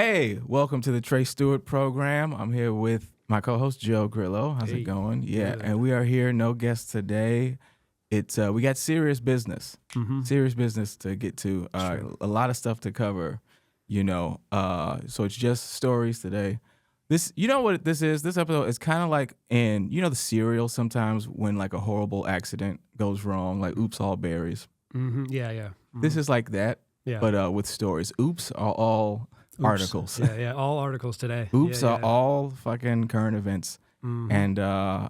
Hey, welcome to the Tre Stewart program. I'm here with my co-host Joe Grillo. How's it going? Yeah, good. and we are here, no guests today. It's we got serious business, serious business to get to. A lot of stuff to cover, So it's just stories today. This, you know what this is? This episode is kind of like in the cereal. Sometimes when like a horrible accident goes wrong, like Oops, All Berries. Yeah. This is like that, Yeah. but with stories. Oops are all articles. Yeah. All articles today. Oops yeah. are all fucking current events. And I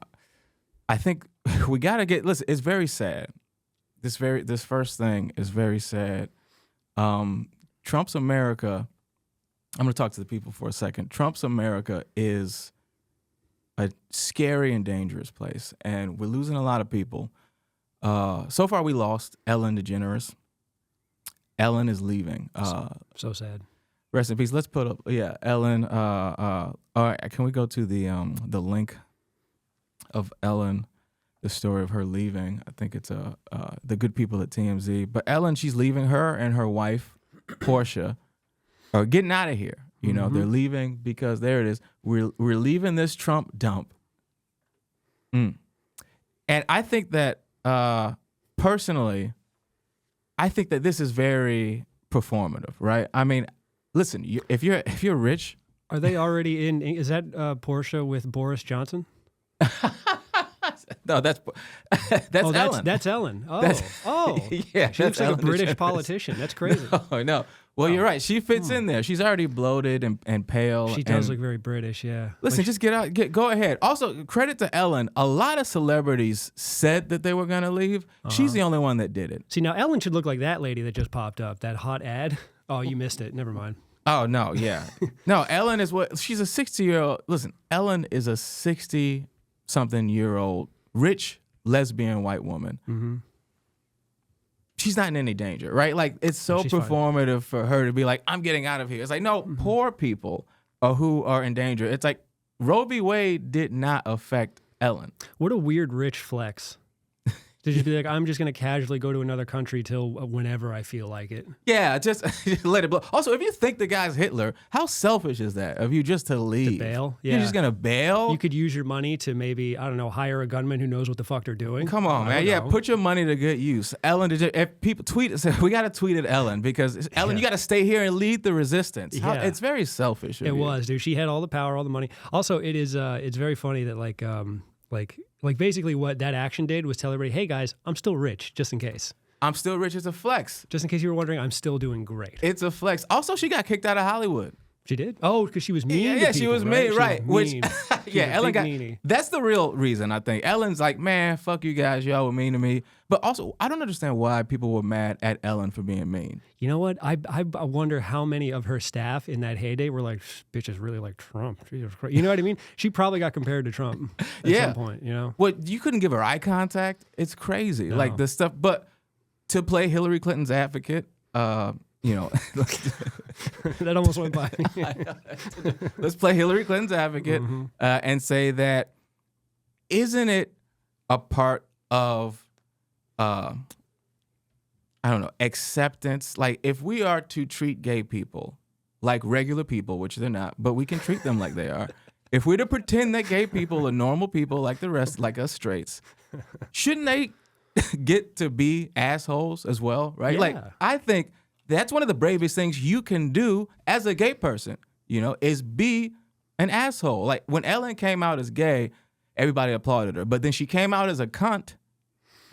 think we gotta get. Listen, it's very sad. This first thing is very sad. Trump's America. I'm gonna talk to the people for a second. Trump's America is a scary and dangerous place, and we're losing a lot of people. So far, we lost Ellen DeGeneres. Ellen is leaving. So sad. Rest in peace. Let's put up, Ellen. All right, can we go to the link of Ellen, the story of her leaving? I think it's the good people at TMZ. But Ellen, she's leaving. Her and her wife, Portia, are getting out of here. They're leaving because there it is. We're leaving this Trump dump. And I think that personally, I think that this is very performative, right? I mean, listen, if you're rich, Are they already in? Is that Portia with Boris Johnson? no, that's Ellen. That's Ellen. Yeah, She looks like Ellen a British DeGeneres. politician. That's crazy. Oh no. Well, you're right. She fits in there. She's already bloated and pale. She does look very British. Yeah. Listen, just go ahead. Also, credit to Ellen. A lot of celebrities said that they were gonna leave. She's the only one that did it. See, now Ellen should look like that lady that just popped up. That hot ad. Oh, you missed it. Never mind. Oh no, yeah. No, Ellen is she's a 60-year-old. Listen, Ellen is a 60-something-year-old rich lesbian white woman. She's not in any danger, right? Like, it's so She's performative for her to be like, I'm getting out of here. It's like, no, poor people are who are in danger. It's like Roe v. Wade did not affect Ellen. What a weird rich flex. To just be like, I'm just going to casually go to another country till whenever I feel like it. Yeah, just let it blow. Also, if you think the guy's Hitler, how selfish is that of you just to leave? To bail? You're just going to bail? You could use your money to maybe, I don't know, hire a gunman who knows what the fuck they're doing. Come on, man. Yeah, put your money to good use. Ellen, if people tweet, we got to tweet at Ellen because, Ellen, you got to stay here and lead the resistance. It's very selfish of you. It was, dude. She had all the power, all the money. Also, it is, it's very funny that like basically what that action did was tell everybody, hey guys, I'm still rich, just in case. I'm still rich. It's a flex. Just in case you were wondering, I'm still doing great. It's a flex. Also, she got kicked out of Hollywood. She did? Oh, because she was mean. Yeah, she was mean, right? Which, Ellen got. Meanie. That's the real reason, I think. Ellen's like, man, fuck you guys, y'all were mean to me. But also, I don't understand why people were mad at Ellen for being mean. You know what? I wonder how many of her staff in that heyday were like, bitches really like Trump. Jesus Christ. You know what I mean? She probably got compared to Trump at some point, Well, you couldn't give her eye contact. It's crazy. No. Like the stuff. But to play Hillary Clinton's advocate, that almost went by. Let's play Hillary Clinton's advocate and say that, isn't it a part of, acceptance? Like, if we are to treat gay people like regular people, which they're not, but we can treat them like they are. If we're to pretend that gay people are normal people like the rest, like us straights, shouldn't they get to be assholes as well, right? Yeah. Like, I think that's one of the bravest things you can do as a gay person, is be an asshole. Like, when Ellen came out as gay, everybody applauded her. But then she came out as a cunt,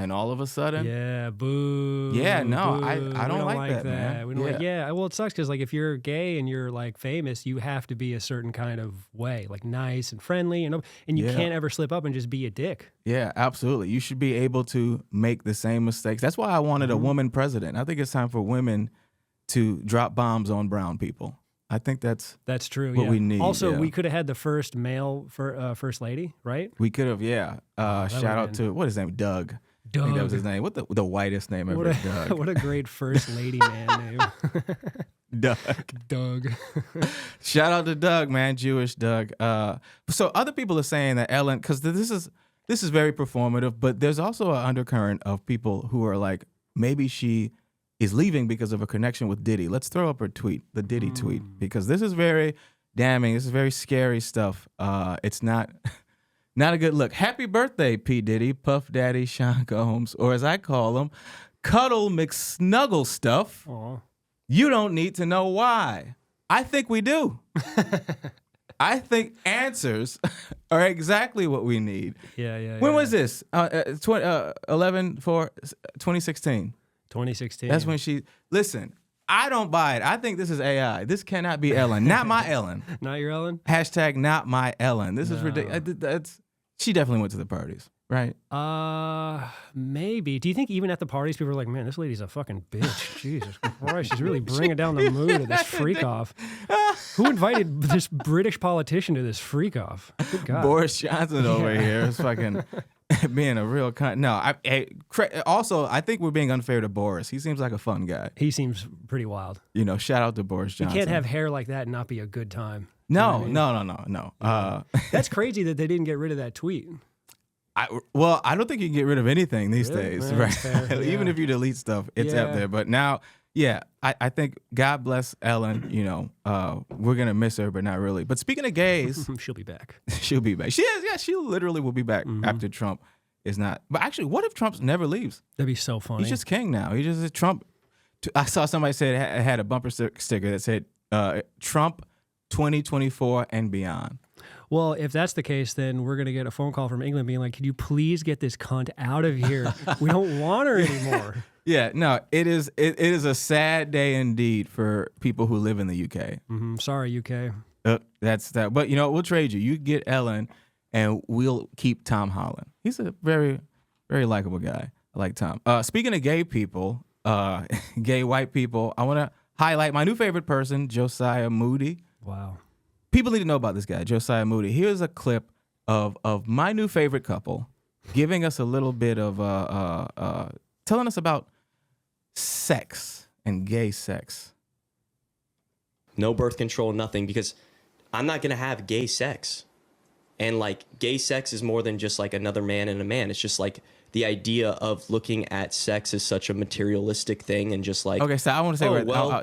and all of a sudden... Yeah, boo. Yeah, no, boo. I don't like that, man. We don't well, it sucks because, like, if you're gay and you're, like, famous, you have to be a certain kind of way, like, nice and friendly, and you can't ever slip up and just be a dick. Yeah, absolutely. You should be able to make the same mistakes. That's why I wanted a woman president. I think it's time for women to drop bombs on brown people. I think that's true. What we need. Also, we could have had the first male first lady, right? We could have, shout out to what is his name, Doug. I think that was his name. What the whitest name ever, Doug. What a great first lady man name. Doug. Shout out to Doug, man, Jewish Doug. So other people are saying that Ellen, because this is very performative, but there's also an undercurrent of people who are like, maybe she is leaving because of a connection with Diddy. Let's throw up her tweet, the Diddy tweet, because this is very damning. This is very scary stuff. It's not a good look. Happy birthday, P. Diddy, Puff Daddy, Sean Combs, or as I call him, Cuddle McSnuggle Stuff. Aw. You don't need to know why. I think we do. I think answers are exactly what we need. Yeah. When was this? 2016. 2016. That's when she. Listen, I don't buy it. I think this is AI. This cannot be Ellen. Not my Ellen. Not your Ellen? Hashtag not my Ellen. This is ridiculous. She definitely went to the parties, right? Maybe. Do you think even at the parties, people are like, man, this lady's a fucking bitch. Jesus Christ, she's really bringing down the mood of this freak off. Who invited this British politician to this freak off? Good God. Boris Johnson over here is fucking being a real cunt. No, also, I think we're being unfair to Boris. He seems like a fun guy. He seems pretty wild. Shout out to Boris Johnson. You can't have hair like that and not be a good time. No, You know what no. That's crazy that they didn't get rid of that tweet. I don't think you can get rid of anything these days, Yeah, right? fair, Even if you delete stuff, it's up there. But now, I think God bless Ellen. We're gonna miss her, but not really. But speaking of gays, She'll be back. she'll be back. She is, yeah. She literally will be back after Trump is not. But actually, what if Trump never leaves? That'd be so funny. He's just king now. He just Trump. I saw somebody said it had a bumper sticker that said Trump 2024 and beyond. Well, if that's the case, then we're going to get a phone call from England being like, can you please get this cunt out of here? We don't want her anymore. Yeah, no, it is a sad day indeed for people who live in the UK. Sorry, UK. That's that. But we'll trade you. You get Ellen, and we'll keep Tom Holland. He's a very, very likable guy. I like Tom. Speaking of gay people, gay white people, I want to highlight my new favorite person, Josiah Moody. Wow. People need to know about this guy, Josiah Moody. Here's a clip of my new favorite couple giving us a little bit of telling us about sex and gay sex. No birth control, nothing, because I'm not going to have gay sex. And gay sex is more than just another man and a man. It's just the idea of looking at sex as such a materialistic thing and just okay, so I want to say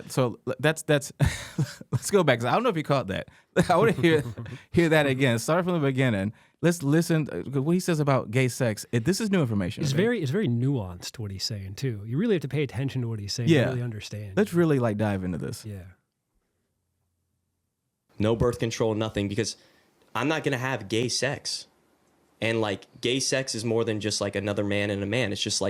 so that's let's go back. 'Cause I don't know if you caught that. I want to hear that again. Start from the beginning. Let's listen what he says about gay sex. This is new information. It's very nuanced what he's saying too. You really have to pay attention to what he's saying to really understand. Let's really dive into this. Yeah. No birth control, nothing, because I'm not going to have gay sex. And gay sex is more than just another man and a man. It's just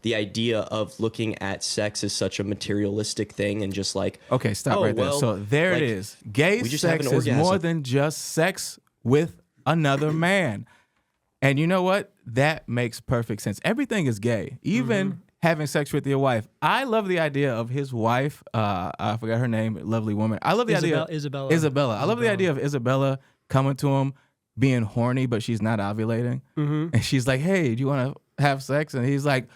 the idea of looking at sex as such a materialistic thing and just okay, stop right there. So there it is. Gay sex is more than just sex with another man. And you know what? That makes perfect sense. Everything is gay. Even having sex with your wife. I love the idea of his wife. I forgot her name. Lovely woman. I love the idea. Isabella. I love the idea of Isabella coming to him, being horny, but she's not ovulating. And she's like, hey, do you want to have sex? And he's like,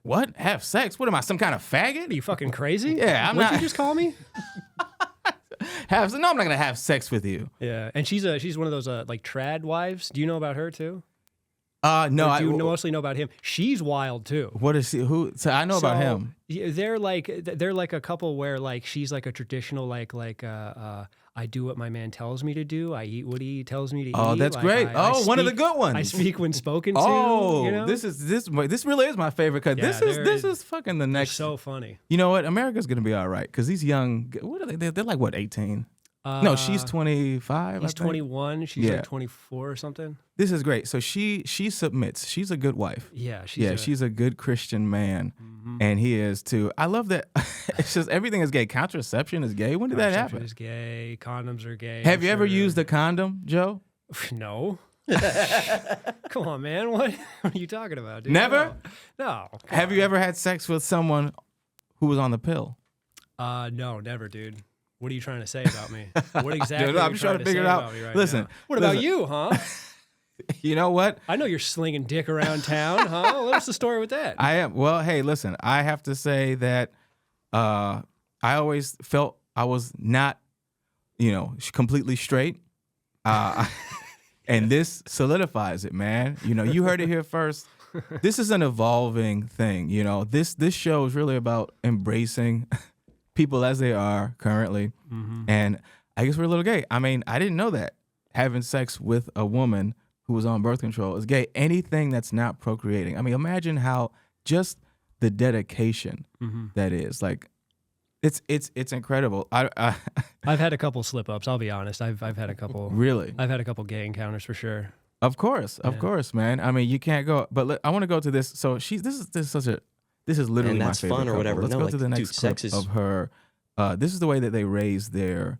what? Have sex? What am I, some kind of faggot? Are you fucking crazy? Yeah, I'm What'd not. you just call me? No, I'm not going to have sex with you. Yeah, and she's one of those trad wives. Do you know about her too? No. Or do you mostly know about him? She's wild too. What is she? Who? So I know about him. They're like a couple where she's a traditional I do what my man tells me to do. I eat what he tells me to eat. Oh, that's great. One of the good ones. I speak when spoken to. Oh, this really is my favorite cut. Yeah, this is fucking the next. So funny. You know what? America's gonna be all right because these young. What are they? They're like what, 18? No, she's 25. He's 21. She's 24 or something. This is great. So she submits. She's a good wife. Yeah, she's a good Christian man, and he is too. I love that. It's just everything is gay. Contraception is gay. When did that happen? Contraception is gay. Condoms are gay. Have you ever used a condom, Joe? No. Come on, man. What are you talking about, dude? Never? No. Have you ever had sex with someone who was on the pill? No, never, dude. What are you trying to say about me? What exactly Dude, are I'm you trying to figure it out. About me right Listen. now? What about you, huh? You know what? I know you're slinging dick around town, huh? What's the story with that? I am. Well, hey, listen. I have to say that I always felt I was not, completely straight. And this solidifies it, man. You heard it here first. this is an evolving thing. You know, this show is really about embracing people as they are currently. And I guess we're a little gay. I mean, I didn't know that having sex with a woman who was on birth control is gay. Anything that's not procreating. I mean, imagine how just the dedication that is. Like, it's incredible. I've had a couple slip ups. I'll be honest. I've had a couple. Really? I've had a couple gay encounters for sure. Of course, man. I mean, you can't go. But I want to go to this. So this is literally And my that's favorite fun or couple. whatever. Let's No, go like, to the dude, next clip sex is- of her. This is the way that they raise their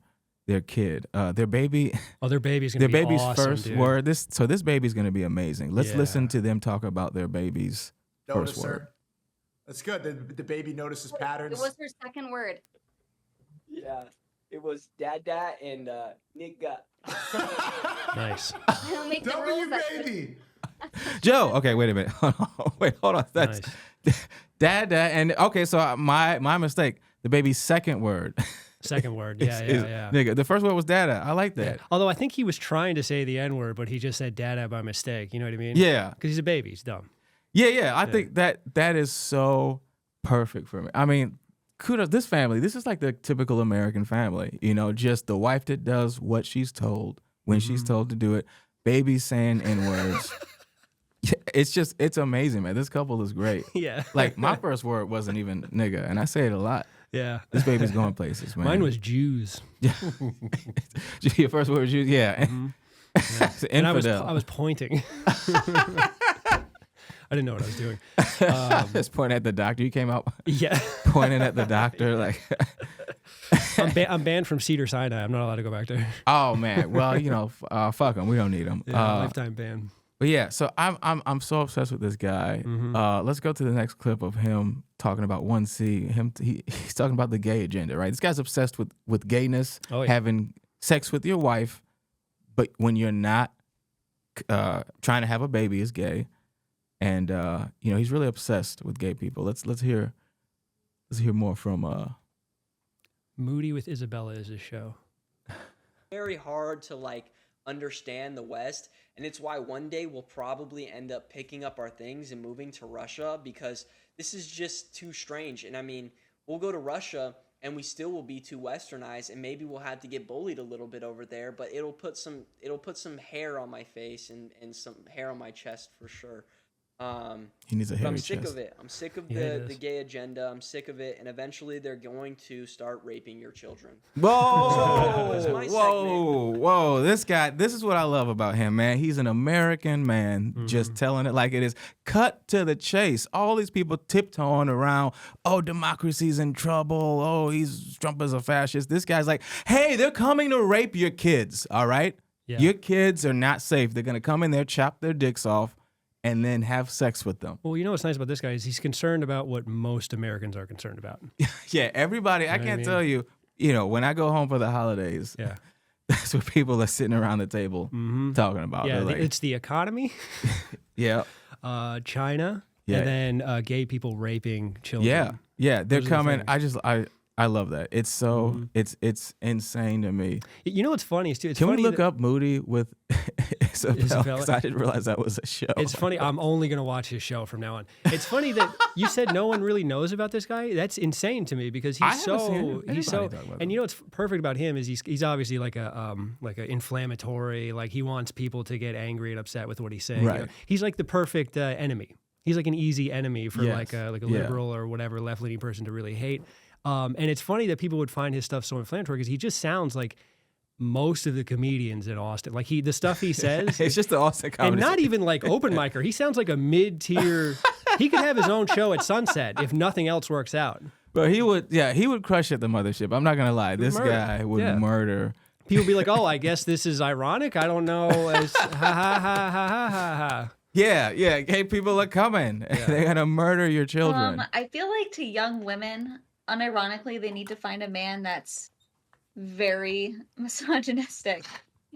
kid. Their baby. Oh, their baby's gonna Their be baby's awesome, first dude. word. This baby's gonna be amazing. Let's Yeah. listen to them talk about their baby's first word. Noticer. That's good. The baby notices patterns. It was her second word. Yeah, it was dada and nigga. Nice. I don't make the W rules. baby. Joe. Okay, wait a minute. Hold on. That's dad. And okay, so my mistake. The baby's second word. Second word. is Yeah. nigga. The first word was dada. I like that. Although I think he was trying to say the N word, but he just said dada by mistake. You know what I mean? Yeah. Because he's a baby. He's dumb. Yeah. I think that is so perfect for me. I mean, kudos. This family, this is like the typical American family. You know, just the wife that does what she's told when she's told to do it. Baby saying N-words. It's amazing, man. This couple is great. Yeah. Like, my first word wasn't even nigga, and I say it a lot. Yeah. This baby's going places, man. Mine was Jews. Your first word was Jews? Yeah. It's And I infidel. was pointing. I didn't know what I was doing. Just pointing at the doctor. You came out Yeah. pointing at the doctor like, I'm banned from Cedar Sinai. I'm not allowed to go back there. oh man. Well, you know, fuck them. We don't need them. Yeah, lifetime ban. But yeah, so I'm so obsessed with this guy. Let's go to the next clip of him talking about 1C. He's talking about the gay agenda, right? This guy's obsessed with gayness, Oh, yeah. having sex with your wife, but when you're not trying to have a baby is gay, and you know, he's really obsessed with gay people. Let's hear more from Moody with Isabella is his show. Very hard to like understand the West, and it's why one day we'll probably end up picking up our things and moving to Russia, because this is just too strange. And I mean, we'll go to Russia and we still will be too westernized, and maybe we'll have to get bullied a little bit over there, but it'll put some hair on my face and some hair on my chest for sure. he needs a But hairy I'm sick chest. of it. I'm sick of Yeah, he the does. gay agenda. I'm sick of it, and eventually they're going to start raping your children. Whoa, That's my whoa! This guy, this is what I love about him, man. He's an American man, just telling it like it is. Cut to the chase. All these people tiptoeing around. Oh, democracy's in trouble. Oh, Trump is a fascist. This guy's like, hey, they're coming to rape your kids. All right, Yeah. your kids are not safe. They're gonna come in there, chop their dicks off, and then have sex with them. Well, you know what's nice about this guy is he's concerned about what most Americans are concerned about. Yeah, everybody. I know what I can't mean? tell you. You know, when I go home for the holidays. Yeah. That's what people are sitting around the table talking about. Yeah, They're like, it's the economy, yeah, China, Yeah. and then gay people raping children. yeah. They're Those are the coming. things. I love that. It's so it's insane to me. You know what's funny? It's Can we funny look that- up Moody with Isabel? Isabella? 'Cause I didn't realize that was a show. It's funny. I'm only going to watch his show from now on. It's funny that you said no one really knows about this guy. That's insane to me because I he's haven't seen he's so. anybody talk about And him. you know what's perfect about him is he's obviously like a inflammatory. Like he wants people to get angry and upset with what he's saying. Right. He's like the perfect enemy. He's like an easy enemy for Yes. like a Yeah. liberal or whatever left leaning person to really hate. And it's funny that people would find his stuff so inflammatory because he just sounds like most of the comedians in Austin. Like the stuff he says. It's just the Austin comedy. And not even like open micer. He sounds like a mid-tier. He could have his own show at Sunset if nothing else works out. But he would crush at the mothership. I'm not gonna lie. This murder. guy would Yeah. murder. People be like, "Oh, I guess this is ironic. I don't know." As, ha ha ha ha ha ha ha. Yeah. Gay people are coming. They're gonna murder your children. I feel like to young women, unironically, they need to find a man that's very misogynistic.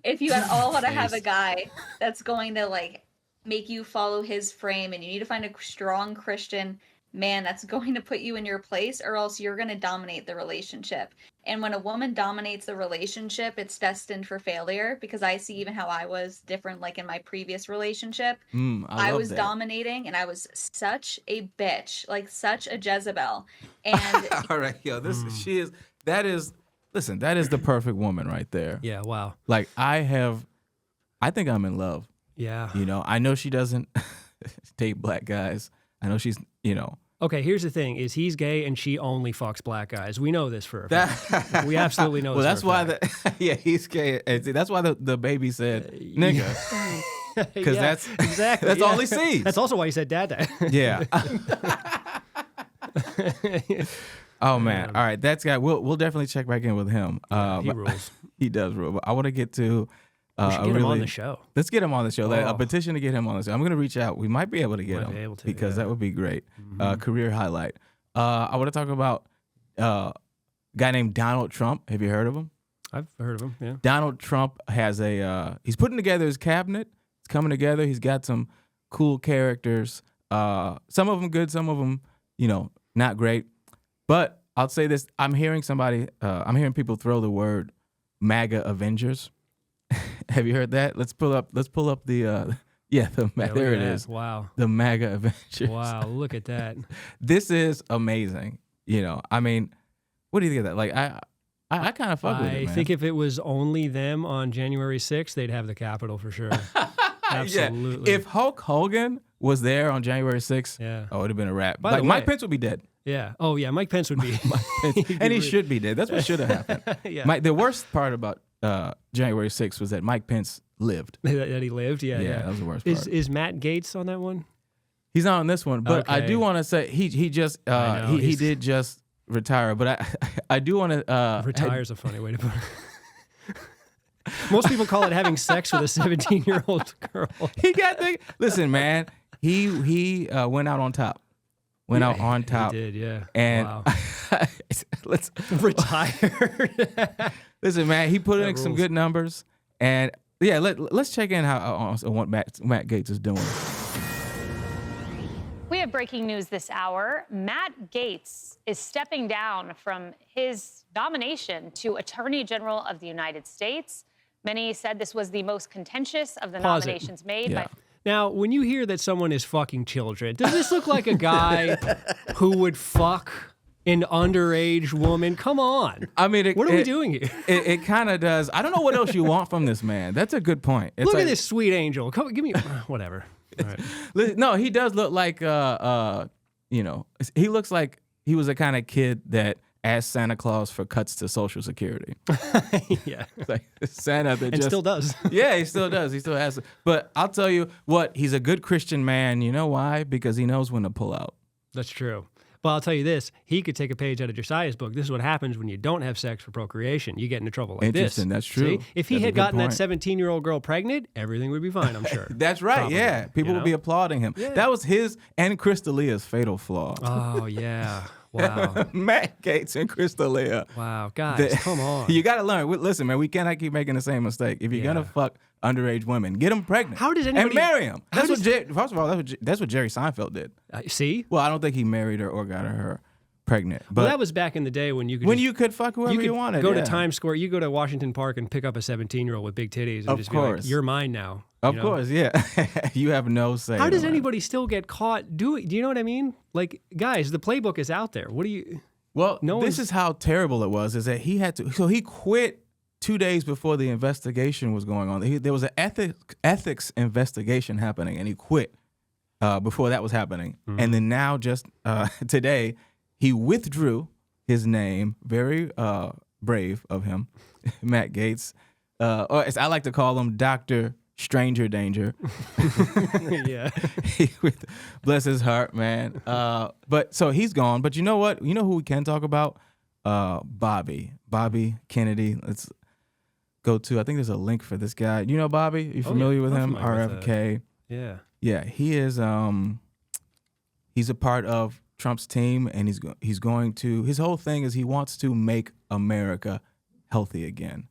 If you at all want to have a guy that's going to like make you follow his frame, and you need to find a strong Christian man that's going to put you in your place, or else you're going to dominate the relationship. And when a woman dominates the relationship, it's destined for failure, because I see even how I was different, like in my previous relationship. I love was that. dominating, and I was such a bitch, like such a Jezebel. And All right, yo, that is the perfect woman right there. Yeah, wow. Like I think I'm in love. Yeah. You know, I know she doesn't date black guys. I know she's, you know. Okay, here's the thing: is he's gay and she only fucks black guys. We know this for a fact. We absolutely know. Well, this that's for a why fact. he's gay. And see, that's why the baby said nigga, because Yeah, that's exactly that's all he sees. That's also why he said dad. Yeah. Oh man! All right, that's guy. We'll definitely check back in with him. He rules. He does rule. But I want to get to. We should get him on the show. Let's get him on the show. Like, a Oh. petition to get him on the show. I'm going to reach out. We might be able to get Might him be able to, because yeah. that would be great. Career highlight. I want to talk about a guy named Donald Trump. Have you heard of him? I've heard of him. Yeah. Donald Trump has he's putting together his cabinet. It's coming together. He's got some cool characters. Some of them good, some of them, not great. But I'll say this: I'm hearing people throw the word MAGA Avengers. Have you heard that? Let's pull up the there it is. Wow. The MAGA Avengers. Wow. Look at that. This is amazing. I mean, what do you think of that? Like, I kind of fuck with it, I man. think if it was only them on January 6th, they'd have the Capitol for sure. Absolutely. Yeah. If Hulk Hogan was there on January 6th, Yeah. it would have been a wrap. By Like the Mike way- Pence would be dead. Yeah. Oh, yeah. Mike Pence would be. And he should be dead. That's what should have happened. Yeah. The worst part about January 6th was that Mike Pence lived. that he lived. Yeah. Yeah, Yeah. that was the worst part. Is Matt Gaetz on that one? He's not on this one, but I Okay. do want to say he just I know, he he's- did just retire. But I do want to Retire's a funny way to put it. Most people call it having sex with a 17-year-old girl. He got the listen, man. He went out on top. Went out on top. He did, yeah. And Wow. let's Retired. listen, man. He put in That some rules. good numbers, and yeah, let's check in how what Matt Gaetz is doing. We have breaking news this hour. Matt Gaetz is stepping down from his nomination to Attorney General of the United States. Many said this was the most contentious of the Pause it. nominations made Yeah. by Now, when you hear that someone is fucking children, does this look like a guy who would fuck an underage woman? Come on. I mean, What are we doing here? It kind of does. I don't know what else you want from this man. That's a good point. It's Look like, at this sweet angel. Come, give me whatever. All right. No, he does look like he looks like he was the kind of kid that asked Santa Claus for cuts to Social Security. Yeah. It's like Santa that And just still does. Yeah, he still does. He still has. But I'll tell you what, he's a good Christian man. You know why? Because he knows when to pull out. That's true. But I'll tell you this, he could take a page out of Josiah's book. This is what happens when you don't have sex for procreation. You get into trouble like this. Interesting, that's true. See? If he That's a had good gotten point. that 17-year-old girl pregnant, everything would be fine, I'm sure. That's right. Probably, Yeah, people you would be know? applauding him. Yeah. That was his and Crystalia's fatal flaw. Oh, yeah. Wow. Matt Gaetz and Crystalia. Wow. Guys, come on. You got to learn. Listen, man, we cannot keep making the same mistake. If you're Yeah. gonna fuck underage women, get them pregnant. How does and anybody- marry them? how That's does- first of all, that's what Jerry Seinfeld did. See? Well, I don't think he married her or got her pregnant. But Well, that was back in the day when you could when just- you could fuck whoever you, could wanted. go yeah. to Times Square, you go to Washington Park and pick up a 17-year-old with big titties and Of just course. be like, you're mine now. Of you know? course, yeah. You have no say. How in does that. anybody still get caught doing? Do you know what I mean? Like, guys, the playbook is out there. What do you? Well, No this one's- is how terrible it was. Is that he had to? So he quit 2 days before the investigation was going on. There was an ethics investigation happening, and he quit before that was happening. Mm-hmm. And then now, just today, he withdrew his name. Very brave of him, Matt Gaetz, or as I like to call him, Dr. Stranger Danger. Yeah. Bless his heart, man. But so he's gone. But you know what? You know who we can talk about? Bobby Kennedy. Let's go to. I think there's a link for this guy. You know Bobby? You familiar with I'm him? familiar with RFK. Yeah. Yeah, he is. He's a part of Trump's team, and he's going to. His whole thing is he wants to make America healthy again.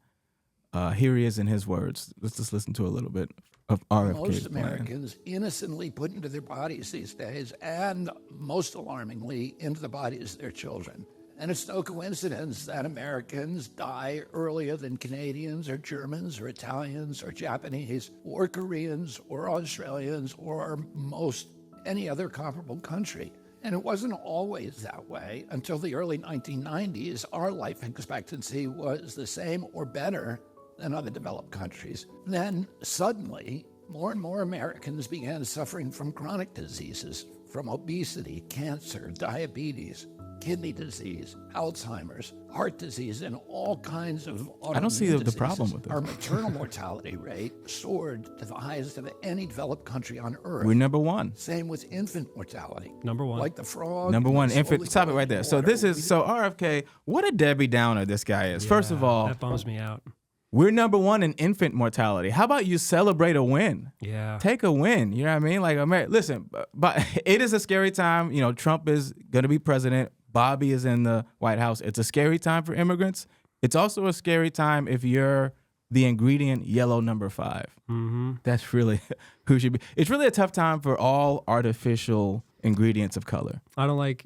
Here he is in his words. Let's just listen to a little bit. of RFK's most plan. Americans innocently put into their bodies these days, and most alarmingly, into the bodies of their children. And it's no coincidence that Americans die earlier than Canadians or Germans or Italians or Japanese or Koreans or Australians or most any other comparable country. And it wasn't always that way until the early 1990s. Our life expectancy was the same or better than other developed countries. Then suddenly, more and more Americans began suffering from chronic diseases, from obesity, cancer, diabetes, kidney disease, Alzheimer's, heart disease, and all kinds of autoimmune I don't see the diseases. problem with it. Our maternal mortality rate soared to the highest of any developed country on earth. We're number one. Same with infant mortality. Number one. Like the frog. Number one slowly infant. Stop it going right there. in So water. this is RFK. What a Debbie Downer this guy is. First of Yeah, all, that bums me out. we're number one in infant mortality. How about you celebrate a win? Yeah. Take a win. You know what I mean? Like, listen, but it is a scary time. You know, Trump is going to be president. Bobby is in the White House. It's a scary time for immigrants. It's also a scary time if you're the ingredient yellow number 5. Mm-hmm. That's really who should be. It's really a tough time for all artificial ingredients of color. I don't like.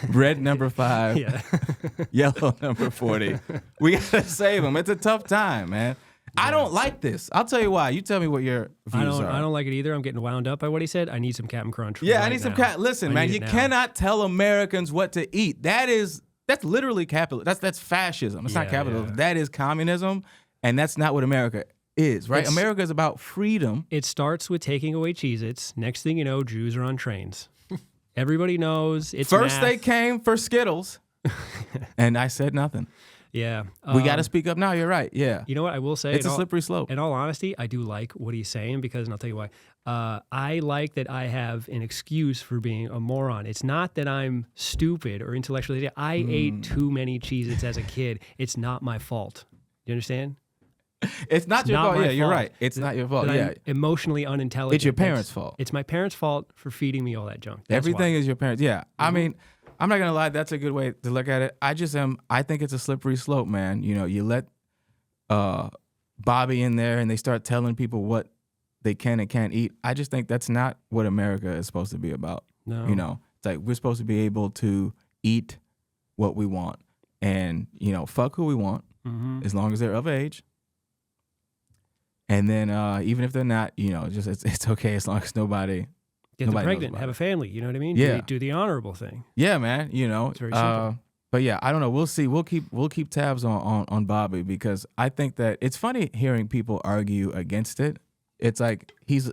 Red number 5, Yeah. yellow number 40. We gotta save them. It's a tough time, man. I don't like this. I'll tell you why. You tell me what your views are. I don't like it either. I'm getting wound up by what he said. I need some Captain Crunch. Yeah, I right need some now. Listen, I man, need you it now. cannot tell Americans what to eat. That's literally capitalism. That's fascism. It's not Yeah, capitalism. yeah. That is communism, and that's not what America is, right? America is about freedom. It starts with taking away Cheez-Its. Next thing you know, Jews are on trains. Everybody knows it's First they math. came for Skittles, and I said nothing. Yeah. We got to speak up now. You're right. Yeah. You know what I will say? It's in a all- slippery slope. In all honesty, I do like what he's saying because, and I'll tell you why. I like that I have an excuse for being a moron. It's not that I'm stupid or intellectually. I ate too many Cheez-Its as a kid. It's not my fault. You understand? It's not your not fault. my Yeah, you're fault right. It's not your fault. That Yeah. I'm emotionally unintelligent. It's your parents' That's- fault. It's my parents' fault for feeding me all that junk. That's Everything why. is your parents. Yeah. I mean, I'm not going to lie. That's a good way to look at it. I think it's a slippery slope, man. You know, you let Bobby in there and they start telling people what they can and can't eat. I just think that's not what America is supposed to be about. No. You know, it's like we're supposed to be able to eat what we want and, you know, fuck who we want as long as they're of age. And then even if they're not, you know, just it's okay as long as nobody. Get them nobody knows pregnant, about have it. a family. You know what I mean? Yeah. Do the honorable thing. Yeah, man. You know, It's very simple. but yeah, I don't know. We'll see. We'll keep tabs on Bobby because I think that it's funny hearing people argue against it. It's like he's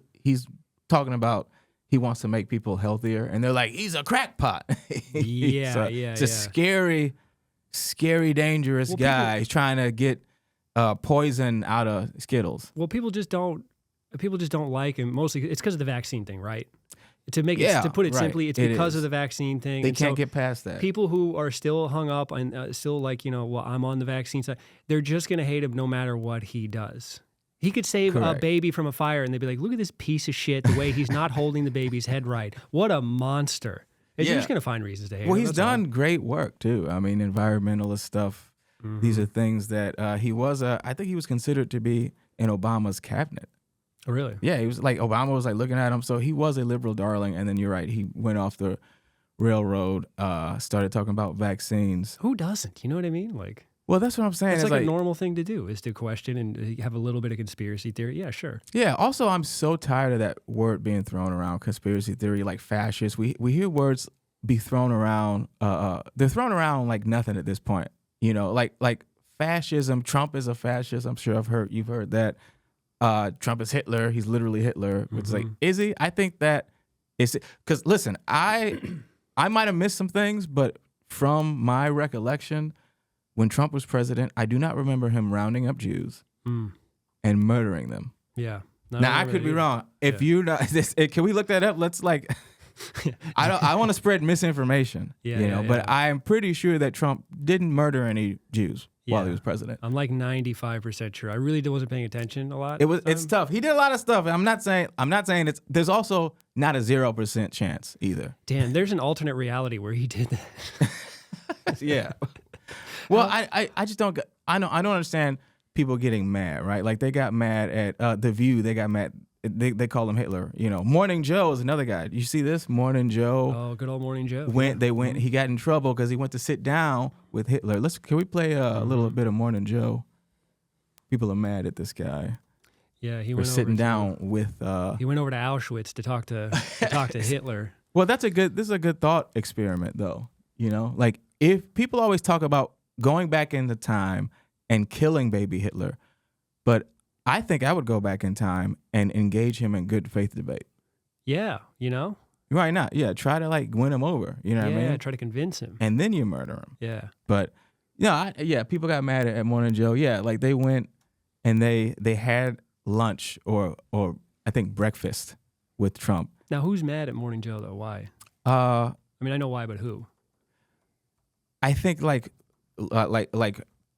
talking about he wants to make people healthier, and they're like he's a crackpot. Yeah, It's a scary, dangerous Well, guy. He's trying to get poison out of Skittles. Well, people just don't like him. Mostly, it's because of the vaccine thing, right? To make Yeah, it, to put it right. simply, it's It because is. of the vaccine thing. They And can't so get past that. people who are still hung up and still like, you know, well, I'm on the vaccine side. They're just gonna hate him no matter what he does. He could save a Correct. baby from a fire, and they'd be like, "Look at this piece of shit! The way he's not holding the baby's head right. What a monster!" And Yeah. You're just gonna find reasons to hate Well, him. he's that's all. done great work too. I mean, environmentalist stuff. These are things that he was. I think he was considered to be in Obama's cabinet. Oh, really? Yeah, he was like Obama was like looking at him. So he was a liberal darling. And then you're right, he went off the railroad. Started talking about vaccines. Who doesn't? You know what I mean? Like, Well, that's what I'm saying. it's It's like a normal thing to do is to question and have a little bit of conspiracy theory. Yeah, sure. Yeah. Also, I'm so tired of that word being thrown around, conspiracy theory, like fascist. We hear words be thrown around. They're thrown around like nothing at this point. You know, like fascism. Trump is a fascist. I'm sure you've heard that. Trump is Hitler. He's literally Hitler. It's like, is he? I think that it's because listen, I might have missed some things, but from my recollection, when Trump was president, I do not remember him rounding up Jews and murdering them. Yeah. Now I could be wrong. If you not, can we look that up? Let's like, I want to spread misinformation. Yeah, you yeah, know, but yeah. I am pretty sure that Trump didn't murder any Jews while he Yeah. was president. I'm like 95% sure. I really wasn't paying attention a lot. It's tough. He did a lot of stuff. I'm not saying it's. There's also not a 0% chance either. Dan, there's an alternate reality where he did that. Yeah. Well, I just don't. I don't understand people getting mad, right? Like they got mad at The View. They got mad they call him Hitler. Morning Joe is another guy. You see this? Morning Joe. Oh, good old Morning Joe. He got in trouble because he went to sit down with Hitler. Can we play a little bit of Morning Joe? People are mad at this guy. Yeah, he for went sitting over down with. He went over to Auschwitz to talk to Hitler. Well, this is a good thought experiment, though. Like if people always talk about going back into time and killing baby Hitler, but I think I would go back in time and engage him in good faith debate. Yeah, Right now, yeah, try to like win him over. You know what I mean? Yeah, try to convince him. And then you murder him. Yeah. But people got mad at Morning Joe. Yeah, like they went and they had lunch or I think breakfast with Trump. Now, who's mad at Morning Joe though? Why? I know why, but who? I think like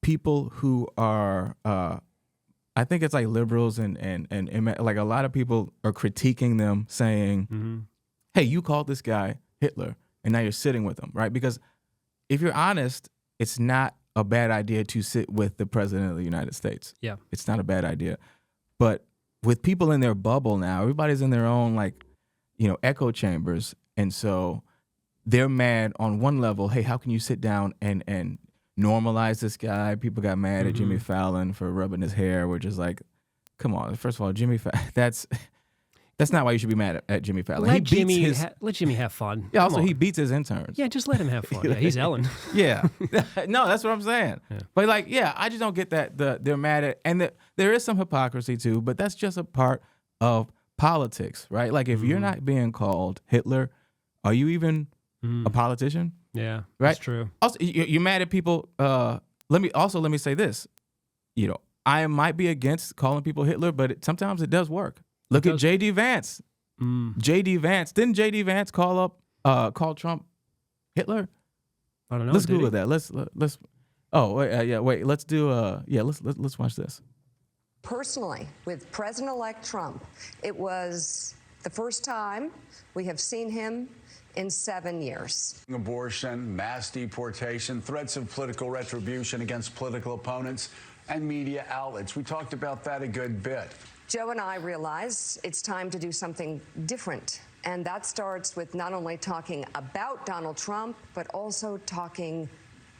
people who are I think it's like liberals and like a lot of people are critiquing them saying, hey, you called this guy Hitler and now you're sitting with him, right? Because if you're honest, it's not a bad idea to sit with the president of the United States. Yeah. It's not a bad idea. But with people in their bubble now, everybody's in their own echo chambers. And so they're mad on one level. Hey, how can you sit down and normalize this guy? People got mad at Jimmy Fallon for rubbing his hair, which is like, come on. First of all, Jimmy Fallon, that's not why you should be mad at Jimmy Fallon. Let Jimmy have fun. Yeah, also he beats his interns. Yeah, just let him have fun. Yeah, he's Ellen. Yeah. No, that's what I'm saying. Yeah. But I just don't get that they're mad at, and there is some hypocrisy too, but that's just a part of politics, right? Like if you're not being called Hitler, are you even a politician? Yeah, right. That's true. Also, you're mad at people. Let me say this. I might be against calling people Hitler, but sometimes it does work. Look at J.D. Vance. J.D. Vance. Didn't J.D. Vance call Trump Hitler? I don't know. Let's Google that. Let's. Oh wait, wait. Let's do. Let's watch this. Personally, with President-elect Trump, it was the first time we have seen him in 7 years. Abortion, mass deportation, threats of political retribution against political opponents and media outlets. We talked about that a good bit. Joe and I realize it's time to do something different. And that starts with not only talking about Donald Trump, but also talking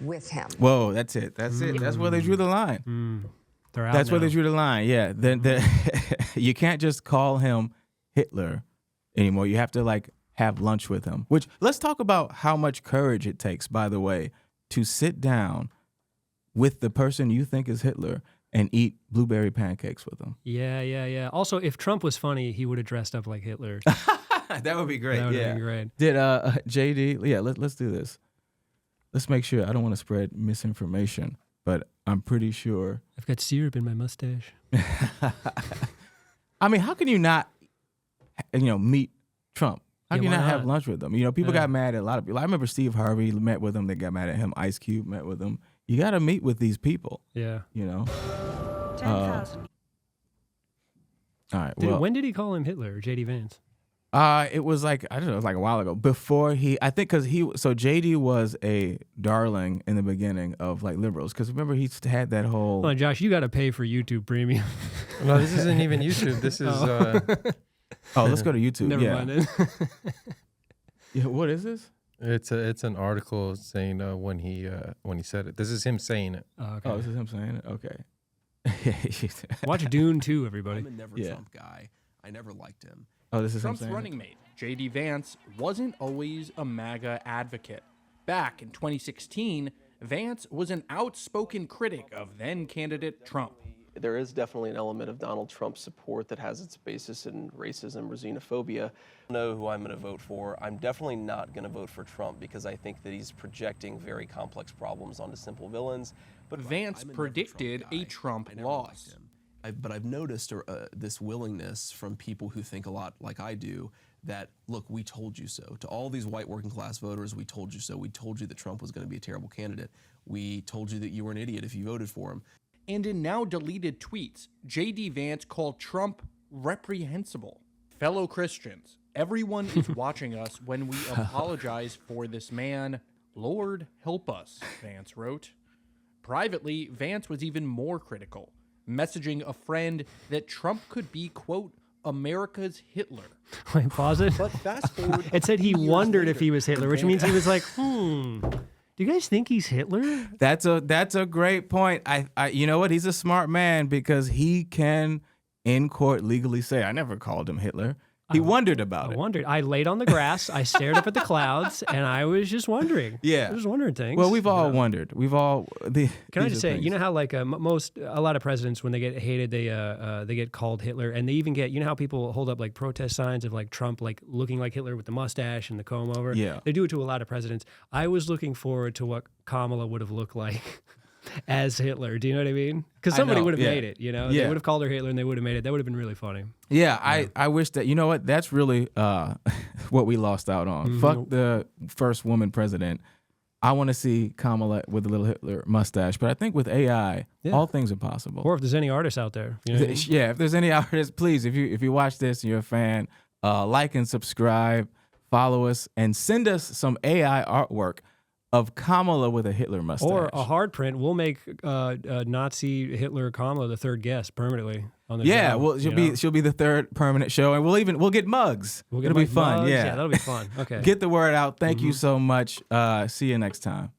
with him. Whoa, that's it. That's it. That's where they drew the line. They're out That's now. where they drew the line. Yeah. You can't just call him Hitler anymore. You have to have lunch with him. Which, let's talk about how much courage it takes, by the way, to sit down with the person you think is Hitler and eat blueberry pancakes with him. Yeah. Also, if Trump was funny, he would have dressed up like Hitler. That would be great. That would have been great. Did JD? Yeah, let's do this. Let's make sure. I don't want to spread misinformation, but I'm pretty sure. I've got syrup in my mustache. I mean, how can you not, meet Trump? How can you not have lunch with him? People got mad at a lot of people. I remember Steve Harvey met with him. They got mad at him. Ice Cube met with him. You got to meet with these people. Yeah. 10,000. All right. When did he call him Hitler, J.D. Vance? It was I don't know, it was a while ago. Before I think because JD was a darling in the beginning of liberals. Because remember, he had that whole. Hold on, Josh, you got to pay for YouTube Premium. No, this isn't even YouTube. This is. Oh, let's go to YouTube. Never mind it. Yeah, what is this? It's an article saying when he said it. This is him saying it. Oh, okay. Oh, this is him saying it? Okay. Watch Dune 2, everybody. I'm a never Trump guy. I never liked him. Oh, this is Trump's him saying running mate, J.D. Vance, wasn't always a MAGA advocate. Back in 2016, Vance was an outspoken critic of then-candidate Trump. There is definitely an element of Donald Trump's support that has its basis in racism or xenophobia. I don't know who I'm going to vote for. I'm definitely not going to vote for Trump because I think that he's projecting very complex problems onto simple villains. But Vance predicted a Trump loss. But I've noticed this willingness from people who think a lot like I do that, look, we told you so. To all these white working class voters, we told you so. We told you that Trump was going to be a terrible candidate. We told you that you were an idiot if you voted for him. And in now deleted tweets, J.D. Vance called Trump reprehensible. Fellow Christians, everyone is watching us when we apologize for this man. Lord help us, Vance wrote. Privately, Vance was even more critical, messaging a friend that Trump could be, quote, America's Hitler. Wait, pause it. But fast forward. It said he 2 years wondered if later, he was Hitler, which means he was like, do you guys think he's Hitler? That's a great point. I you know what? He's a smart man because he can in court legally say, I never called him Hitler. He wondered about it. I wondered. I laid on the grass, I stared up at the clouds, and I was just wondering. Yeah. I was wondering things. Well, we've all wondered. We've all. Can I just say, you know how like a lot of presidents, when they get hated, they get called Hitler, and they even get, you know how people hold up like protest signs of like Trump like looking like Hitler with the mustache and the comb over. Yeah. They do it to a lot of presidents. I was looking forward to what Kamala would have looked like as Hitler. Do you know what I mean? Because somebody would have made it. You know, they would have called her Hitler, and they would have made it. That would have been really funny. Yeah, I wish that, you know what, that's really what we lost out on. Fuck the first woman president. I want to see Kamala with a little Hitler mustache, but I think with AI, all things are possible. Or if there's any artists out there, you know what I mean? Yeah, if there's any artists, please, if you watch this and you're a fan, like and subscribe, follow us, and send us some AI artwork of Kamala with a Hitler mustache. Or a hard print. We'll make Nazi Hitler Kamala the third guest permanently on the show. Well, she'll be the third permanent show, and we'll get mugs. We'll get It'll be fun. mugs. Yeah, That'll be fun. Okay. Get the word out. Thank you so much. See you next time.